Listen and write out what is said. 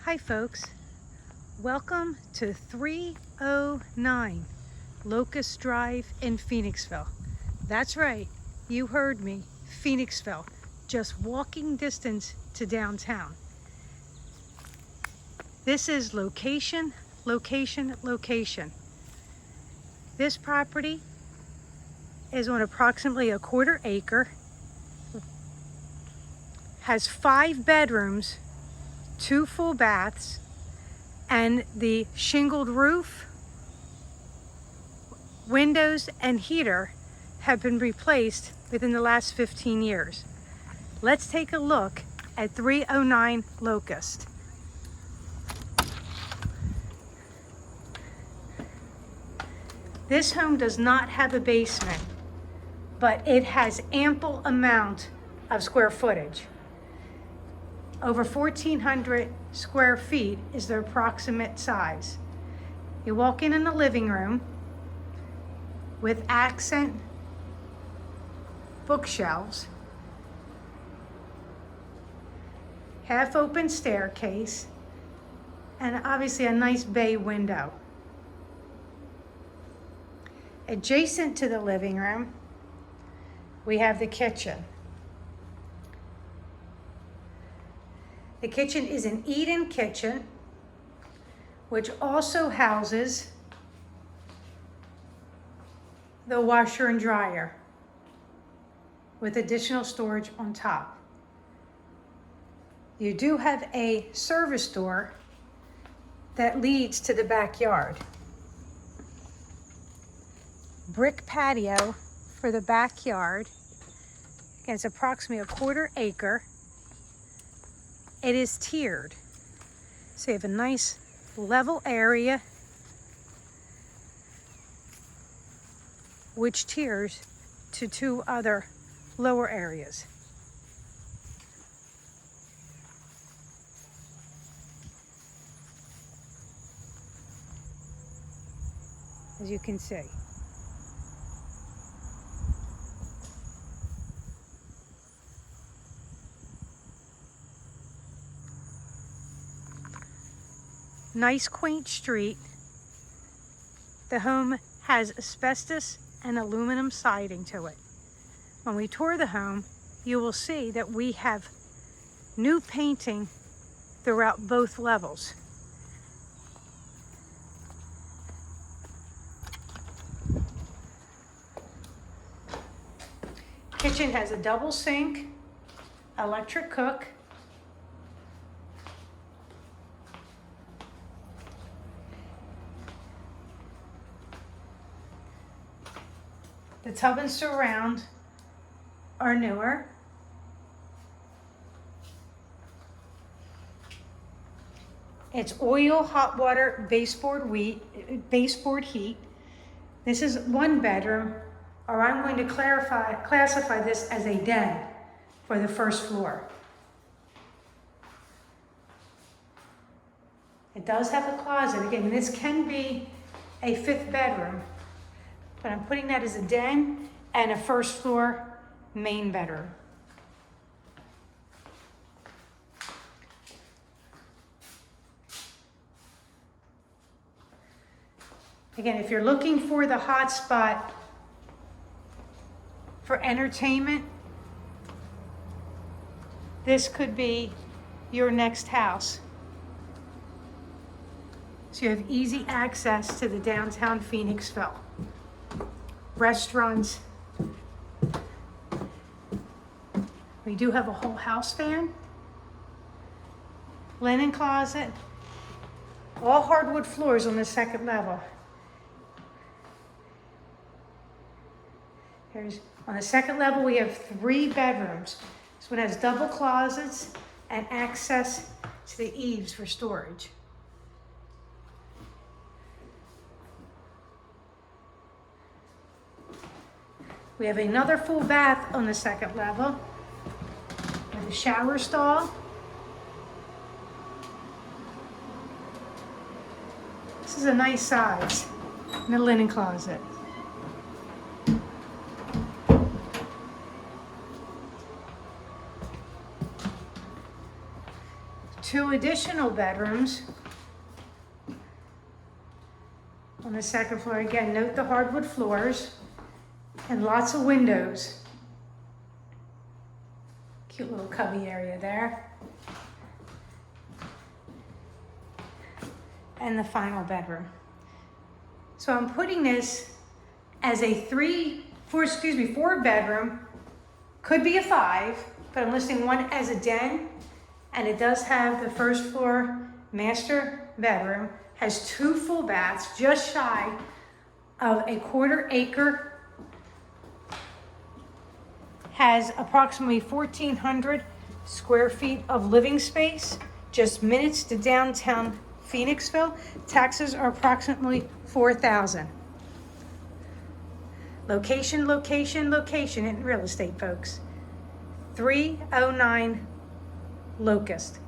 Hi folks, welcome to 309 Locust Drive in Phoenixville. That's right, you heard me, Phoenixville, just walking distance to downtown. This is location, location, location. This property is on approximately a quarter acre, has 5 bedrooms, 2 full baths, and the shingled roof, windows, and heater have been replaced within the last 15 years. Let's take a look at 309 Locust. This home does not have a basement, but it has ample amount of square footage. Over 1,400 square feet is the approximate size. You walk in the living room with accent bookshelves, half open staircase, and obviously a nice bay window. Adjacent to the living room, we have the kitchen. The kitchen is an eat-in kitchen, which also houses the washer and dryer with additional storage on top. You do have a service door that leads to the backyard. Brick patio for the backyard. Again, it's approximately a quarter acre. It is tiered. So you have a nice level area which tiers to 2 other lower areas. As you can see. Nice quaint street. The home has asbestos and aluminum siding to it. When we tour the home, you will see that we have new painting throughout both levels. Kitchen has a double sink, electric cook, the tub and surround are newer. It's oil, hot water, baseboard heat. This is 1 bedroom, or I'm going to classify this as a den for the first floor. It does have a closet. Again, this can be a 5th bedroom, but I'm putting that as a den and a first floor main bedroom. Again, if you're looking for the hot spot for entertainment, this could be your next house. So you have easy access to the downtown Phoenixville. Restaurants. We do have a whole house fan, linen closet, all hardwood floors on the 2nd level. On the 2nd level, we have 3 bedrooms. This one has double closets and access to the eaves for storage. We have another full bath on the 2nd level with a shower stall. This is a nice size in the linen closet. 2 additional bedrooms on the second floor. Again, note the hardwood floors and lots of windows. Cute little cubby area there. And the final bedroom. So I'm putting this as a 4 bedroom, could be a 5, but I'm listing one as a den, and it does have the first floor master bedroom, has 2 full baths, just shy of a 1/4 acre, has approximately 1,400 square feet of living space, just minutes to downtown Phoenixville. Taxes are approximately $4,000. Location, location, location in real estate, folks. 309 Locust.